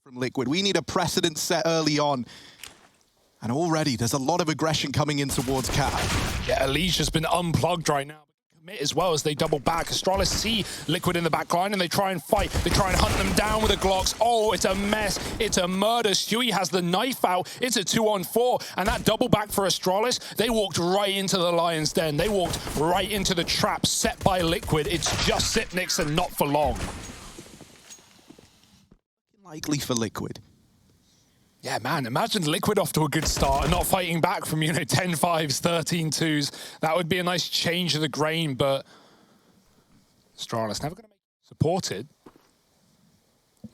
from Liquid. We need a precedent set early on. And already there's a lot of aggression coming in towards Cat. Yeah, Elise has been unplugged right now. Commit as well as they double back. Astralis see Liquid in the back line and they try and fight. They try and hunt them down with the Glocks. Oh, it's a mess. It's a murder. Stewie has the knife out. It's a 2-on-4. And that double back for Astralis, they walked right into the Lion's Den. They walked right into the trap set by Liquid. It's just Sipnix and not for long. Likely for Liquid. Yeah, man, imagine Liquid off to a good start and not fighting back from, 10 5s, 13 2s. That would be a nice change of the grain, but Astralis never going to make it supported.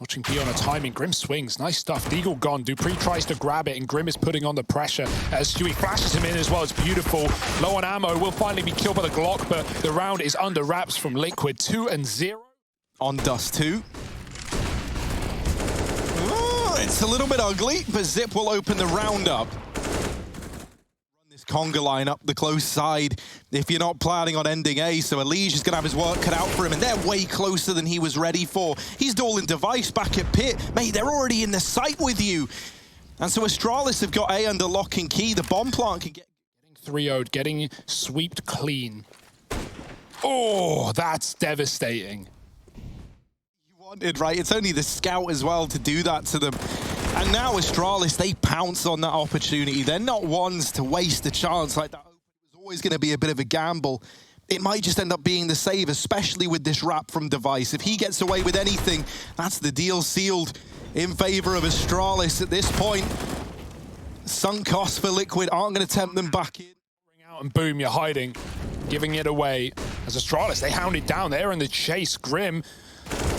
Watching P on a timing. Grim swings. Nice stuff. Deagle gone. Dupree tries to grab it, and Grim is putting on the pressure as Stewie flashes him in as well. It's beautiful. Low on ammo. Will finally be killed by the Glock, but the round is under wraps from Liquid. 2-0. On DUST2. It's a little bit ugly, but Zip will open the round up. Run this conga line up the close side if you're not planning on ending A, so Elige is going to have his work cut out for him, and they're way closer than he was ready for. He's dueling Device back at Pit. Mate, they're already in the site with you. And so Astralis have got A under lock and key. The bomb plant can get... 3-0'd, getting sweeped clean. Oh, that's devastating. Right, it's only the scout as well to do that to them. And now Astralis, they pounce on that opportunity. They're not ones to waste a chance like that. It was always going to be a bit of a gamble. It might just end up being the save, especially with this wrap from Device. If he gets away with anything, that's the deal sealed in favor of Astralis at this point. Sunk costs for Liquid aren't going to tempt them back in. Bring out and boom, you're hiding, giving it away. As Astralis, they hound it down. They're in the chase. Grim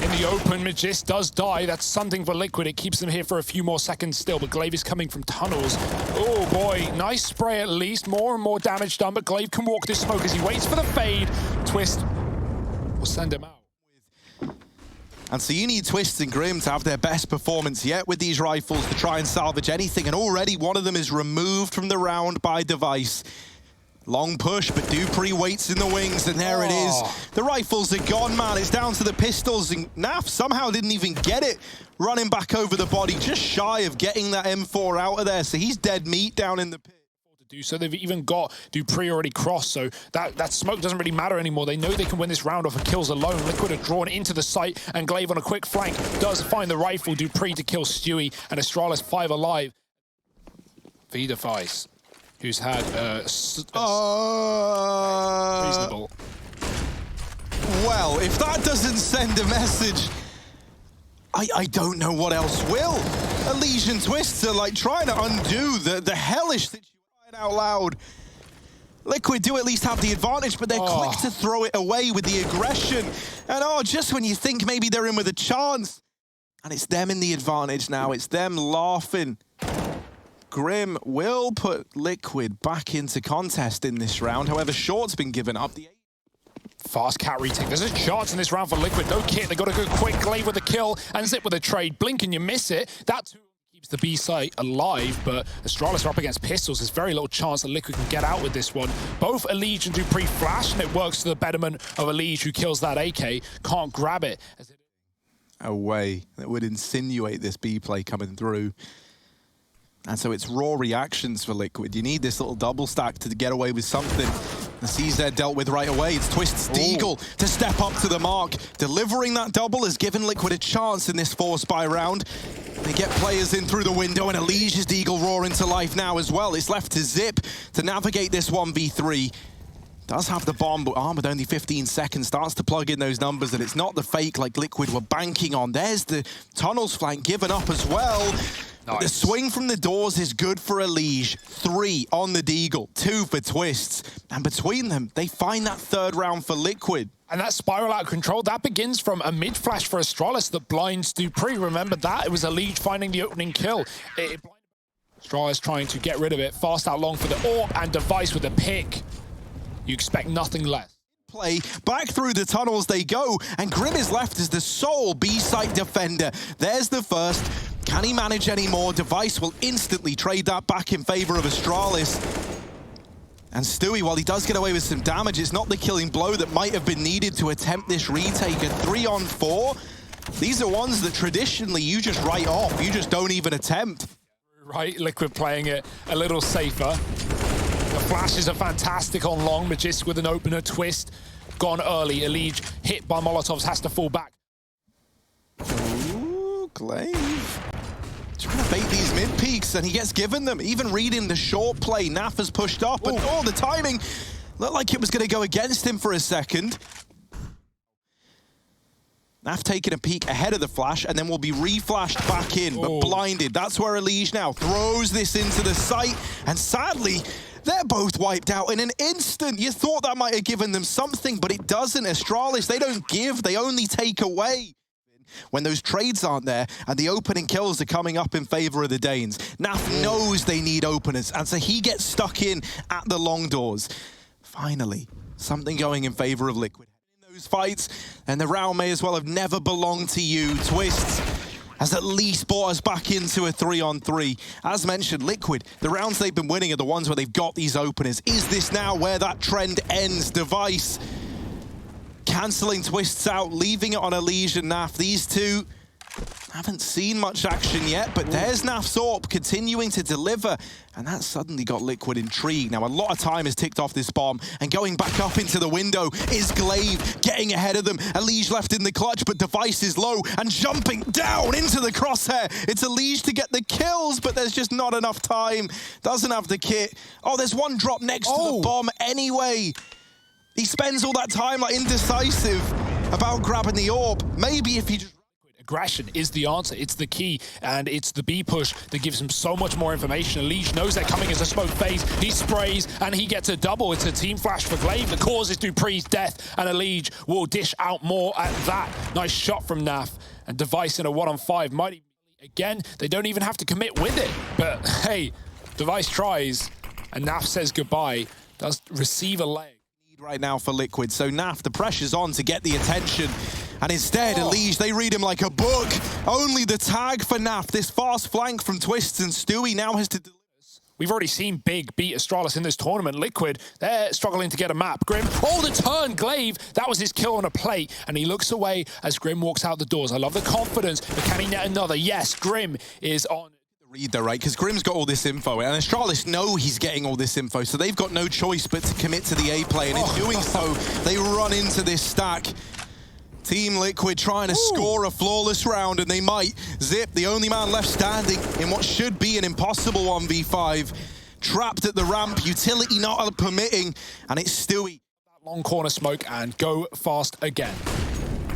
in the open. Magist does die. That's something for Liquid. It keeps them here for a few more seconds still, but Glaive is coming from tunnels. Oh boy, nice spray at least. More and more damage done, but Glaive can walk this smoke as he waits for the fade. Twist will send him out. And so you need Twist and Grim to have their best performance yet with these rifles to try and salvage anything, and already one of them is removed from the round by Device. Long push, but Dupree waits in the wings, and there it is. The rifles are gone, man. It's down to the pistols, and Naf somehow didn't even get it. Running back over the body, just shy of getting that M4 out of there, so he's dead meat down in the pit. To do so, they've even got Dupree already crossed, so that smoke doesn't really matter anymore. They know they can win this round off of kills alone. Liquid are drawn into the site, and Glaive on a quick flank does find the rifle. Dupree to kill Stewie, and Astralis 5 alive. V-Device, who's had reasonable. Well, if that doesn't send a message, I don't know what else will. Elysian Twists are like trying to undo the hellish situation out loud. Liquid do at least have the advantage, but they're quick to throw it away with the aggression. And just when you think maybe they're in with a chance, and it's them in the advantage now. It's them laughing. Grim will put Liquid back into contest in this round. However, Short's been given up. Fast cat retake. There's a chance in this round for Liquid. No kit. They got to go quick. Glaive with a kill and Zip with a trade. Blink and you miss it. That keeps the B site alive, but Astralis are up against pistols. There's very little chance that Liquid can get out with this one. Both Elige and Dupree flash, and it works to the betterment of Elige, who kills that AK. Can't grab it. A way that would insinuate this B play coming through. And so it's raw reactions for Liquid. You need this little double stack to get away with something. The CZ dealt with right away. It's Twist's Deagle to step up to the mark. Delivering that double has given Liquid a chance in this 4-spy round. They get players in through the window, and Elige's Deagle roaring to life now as well. It's left to Zip to navigate this 1v3. Does have the bomb, but with only 15 seconds, starts to plug in those numbers, and it's not the fake like Liquid were banking on. There's the tunnels flank given up as well. Nice. The swing from the doors is good for Elige. 3 on the Deagle, 2 for Twists. And between them, they find that third round for Liquid. And that spiral out of control, that begins from a mid-flash for Astralis that blinds Dupree. Remember that? It was Elige finding the opening kill. Astralis trying to get rid of it. Fast out long for the AWP, and Device with a pick. You expect nothing less. Play back through the tunnels they go, and Grim is left as the sole B-site defender. There's the first. Can he manage any more? Device will instantly trade that back in favor of Astralis. And Stewie, while he does get away with some damage, it's not the killing blow that might have been needed to attempt this retake. A 3-on-4. These are ones that traditionally you just write off. You just don't even attempt. Right, Liquid playing it a little safer. The flashes are fantastic on long. Magistic with an opener, Twist gone early. Elige hit by Molotovs, has to fall back. Ooh, Glaive. Trying to bait these mid peaks, and he gets given them. Even reading the short play, Naf has pushed up, but the timing looked like it was going to go against him for a second. Naf taking a peek ahead of the flash, and then will be reflashed back in, but blinded. That's where Elige now throws this into the site, and sadly, they're both wiped out in an instant. You thought that might have given them something, but it doesn't. Astralis, they don't give, they only take away. When those trades aren't there and the opening kills are coming up in favor of the Danes, Naf knows they need openers, and so he gets stuck in at the long doors. Finally, something going in favor of Liquid. In those fights, and the round may as well have never belonged to you. Twists has at least brought us back into a 3-on-3. As mentioned, Liquid, the rounds they've been winning are the ones where they've got these openers. Is this now where that trend ends? Device cancelling Twists out, leaving it on Elige and Naf. These two haven't seen much action yet, but there's Naf's AWP continuing to deliver, and that suddenly got Liquid intrigued. Now, a lot of time has ticked off this bomb, and going back up into the window is Glaive, getting ahead of them. Elige left in the clutch, but Device is low, and jumping down into the crosshair. It's Elige to get the kills, but there's just not enough time. Doesn't have the kit. Oh, there's one drop next to the bomb anyway. He spends all that time like indecisive about grabbing the AWP. Maybe if he just... Aggression is the answer, it's the key, and it's the B push that gives him so much more information. Elige knows they're coming as a smoke phase. He sprays, and he gets a double. It's a team flash for Glaive. The cause is Dupree's death, and Elige will dish out more at that. Nice shot from Naf, and Device in a 1-on-5. Mighty, again, they don't even have to commit with it, but hey, Device tries, and Naf says goodbye. Does receive a leg. Right now for Liquid, so Naf, the pressure's on to get the attention, and instead Elige, they read him like a book. Only the tag for Naf. This fast flank from Twists and Stewie now has to deliver. We've already seen Big beat Astralis in this tournament. Liquid, they're struggling to get a map. Grim, the turn, Glaive, that was his kill on a plate, and he looks away as Grim walks out the doors. I love the confidence, but can he net another? Yes, Grim is on. Read though, right? Because Grim's got all this info, and Astralis know he's getting all this info, so they've got no choice but to commit to the A play, and in doing so, they run into this stack. Team Liquid trying to score a flawless round, and they might. Zip, the only man left standing in what should be an impossible 1v5. Trapped at the ramp, utility not permitting, and it's Stewie. Long corner smoke, and go fast again.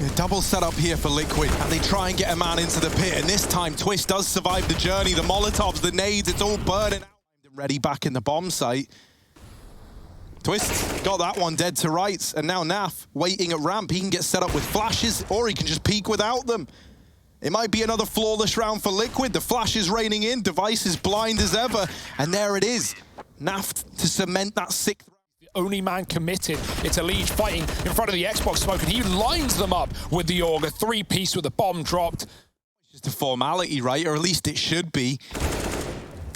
A double setup here for Liquid, and they try and get a man into the pit, and this time Twist does survive the journey. The Molotovs, the nades, it's all burning out. Ready back in the bomb site. Twist got that one dead to rights, and now Naf waiting at ramp. He can get set up with flashes, or he can just peek without them. It might be another flawless round for Liquid. The flash is raining in, Device is blind as ever, and there it is. Naf to cement that 6th. Only man committed. It's Elige fighting in front of the Xbox smoke, and he lines them up with the AUG. A 3-piece with a bomb dropped. It's just a formality, right? Or at least it should be.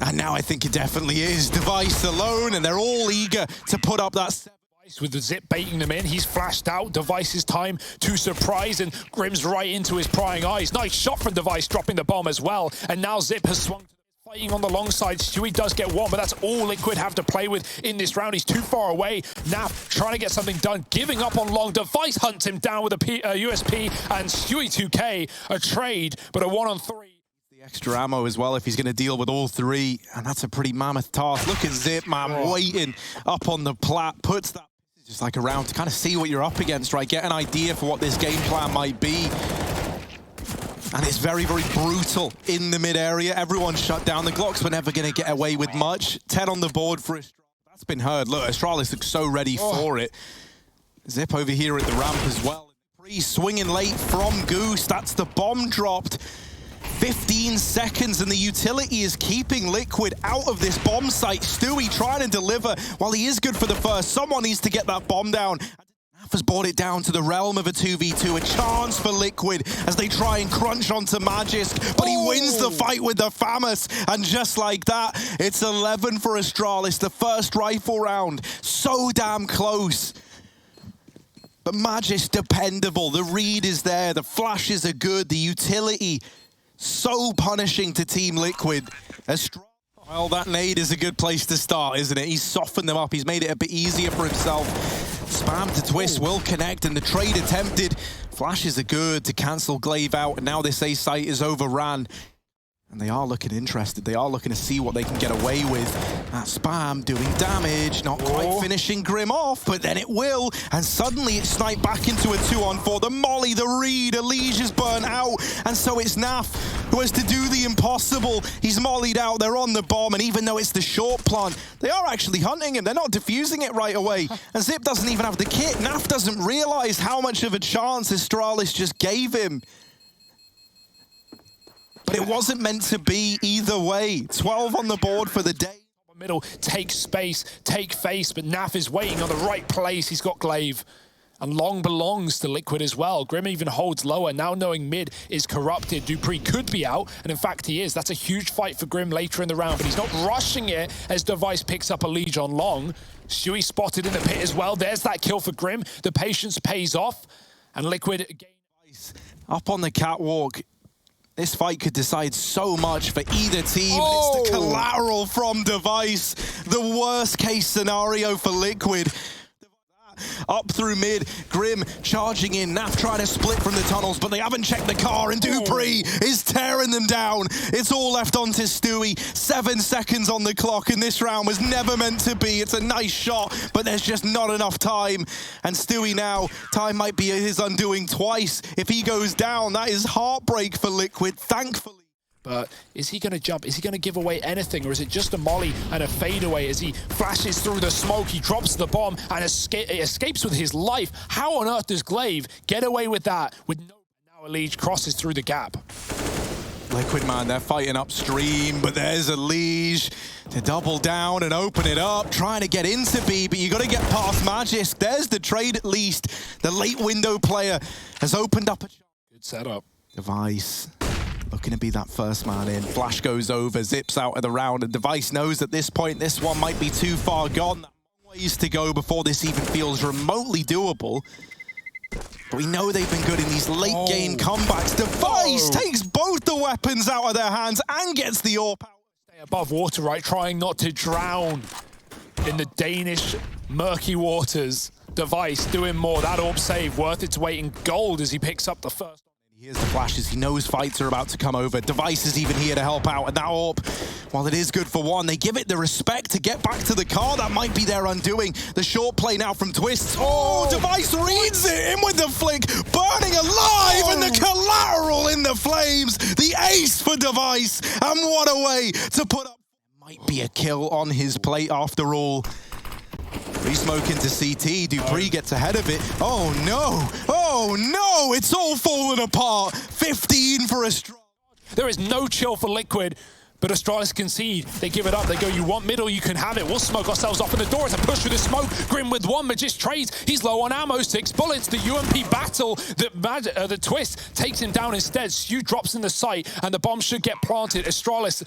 And now I think it definitely is. Device alone, and they're all eager to put up that... With the Zip baiting them in, he's flashed out. Device's time to surprise, and Grim's right into his prying eyes. Nice shot from Device, dropping the bomb as well. And now Zip has swung... Fighting on the long side, Stewie does get one, but that's all Liquid have to play with in this round. He's too far away. Naf trying to get something done, giving up on long. Device hunts him down with a USP, and Stewie 2K, a trade, but a 1-on-3. The extra ammo as well if he's going to deal with all three, and that's a pretty mammoth task. Look at Zip, man, waiting up on the plat, puts that just like around to kind of see what you're up against, right? Get an idea for what this game plan might be. And it's very, very brutal in the mid-area. Everyone shut down. The Glocks were never going to get away with much. 10 on the board for Astralis. That's been heard. Look, Astralis looks so ready for it. Zip over here at the ramp as well. Swinging late from Goose. That's the bomb dropped. 15 seconds, and the utility is keeping Liquid out of this bomb site. Stewie trying to deliver while he is good for the first. Someone needs to get that bomb down. Has brought it down to the realm of a 2v2, a chance for Liquid as they try and crunch onto Magisk, but he wins the fight with the FAMAS, and just like that, it's 11 for Astralis, the first rifle round. So damn close. But Magis dependable, the read is there, the flashes are good, the utility so punishing to Team Liquid. Well, that nade is a good place to start, isn't it? He's softened them up, he's made it a bit easier for himself. Spam to Twist will connect, and the trade attempted. Flashes are good to cancel Glaive out, and now this A site is overran. And they are looking interested. They are looking to see what they can get away with. That Spam doing damage, not quite finishing Grim off, but then it will. And suddenly it's sniped back into a 2-on-4. The molly, the read, Elige is burnt out. And so it's Naf who has to do the impossible. He's mollied out, they're on the bomb, and even though it's the short plant, they are actually hunting him. They're not defusing it right away. And Zip doesn't even have the kit. Naf doesn't realize how much of a chance Astralis just gave him. But it wasn't meant to be either way. 12 on the board for the day. Middle, take space, take face, but Naf is waiting on the right place. He's got Glaive. And Long belongs to Liquid as well. Grim even holds lower, now knowing mid is corrupted. Dupree could be out, and in fact he is. That's a huge fight for Grim later in the round, but he's not rushing it as Device picks up a Elige on Long. Stewie spotted in the pit as well. There's that kill for Grim. The patience pays off, and Liquid again. Up on the catwalk. This fight could decide so much for either team. It's the collateral from Device. The worst case scenario for Liquid. Up through mid, Grim charging in, Naf trying to split from the tunnels, but they haven't checked the car, and Dupree is tearing them down. It's all left onto Stewie. 7 seconds on the clock, and this round was never meant to be. It's a nice shot, but there's just not enough time. And Stewie now, time might be his undoing twice. If he goes down, that is heartbreak for Liquid, thankfully. But is he going to jump? Is he going to give away anything? Or is it just a molly and a fadeaway as he flashes through the smoke? He drops the bomb and escapes with his life. How on earth does Glaive get away with that? With no, now Elige crosses through the gap. Liquid, man, they're fighting upstream, but there's Elige to double down and open it up, trying to get into B, but you got to get past Magis. There's the trade at least. The late window player has opened up a... Good setup. Device. Looking to be that first man in. Flash goes over, Zips out of the round, and Device knows at this point this one might be too far gone. Ways to go before this even feels remotely doable. But we know they've been good in these late game comebacks. Device takes both the weapons out of their hands and gets the AWP out. Stay above water, right? Trying not to drown in the Danish murky waters. Device doing more. That AWP save worth its weight in gold as he picks up the first. Here's the flashes. He knows fights are about to come over. Device is even here to help out. And that AWP, while it is good for one, they give it the respect to get back to the car. That might be their undoing. The short play now from Twist. Device reads it in with the flick. Burning alive and the collateral in the flames. The ace for Device. And what a way to put up. Might be a kill on his plate after all. Re-smoke into CT, Dupree gets ahead of it. Oh no, it's all falling apart. 15 for Astralis. There is no chill for Liquid, but Astralis concede. They give it up, they go, you want middle, you can have it. We'll smoke ourselves off in the door. It's a push through the smoke. Grim with one, Magis trades. He's low on ammo, 6 bullets. The UMP battle, the Twist takes him down instead. Stu drops in the site, and the bomb should get planted. Astralis,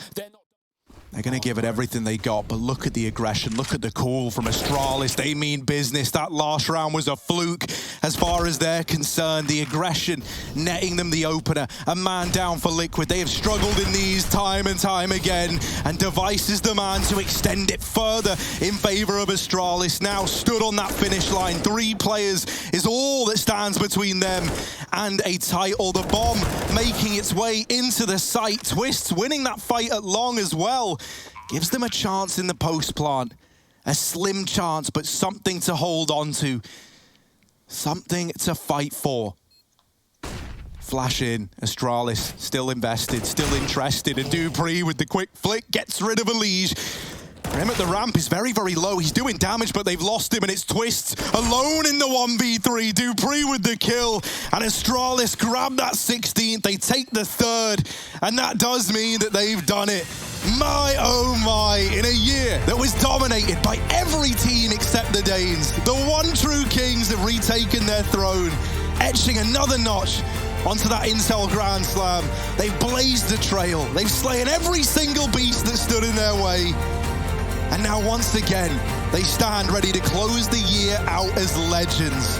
they're going to give it everything they got, but look at the aggression, look at the call from Astralis. They mean business. That last round was a fluke as far as they're concerned. The aggression netting them the opener. A man down for Liquid. They have struggled in these time and time again, and Device is the man to extend it further in favor of Astralis. Now stood on that finish line. 3 players is all that stands between them and a title. The bomb making its way into the site. Twists winning that fight at Long as well. Gives them a chance in the post plant. A slim chance, but something to hold on to. Something to fight for. Flash in. Astralis still invested, still interested. And Dupree with the quick flick gets rid of Elige. Grim at the ramp is very, very low. He's doing damage, but they've lost him, and it's Twists alone in the 1v3. Dupree with the kill, and Astralis grab that 16th. They take the 3rd, and that does mean that they've done it. My, oh my, in a year that was dominated by every team except the Danes, the one true Kings have retaken their throne, etching another notch onto that Intel Grand Slam. They've blazed the trail. They've slain every single beast that stood in their way. And now once again, they stand ready to close the year out as legends.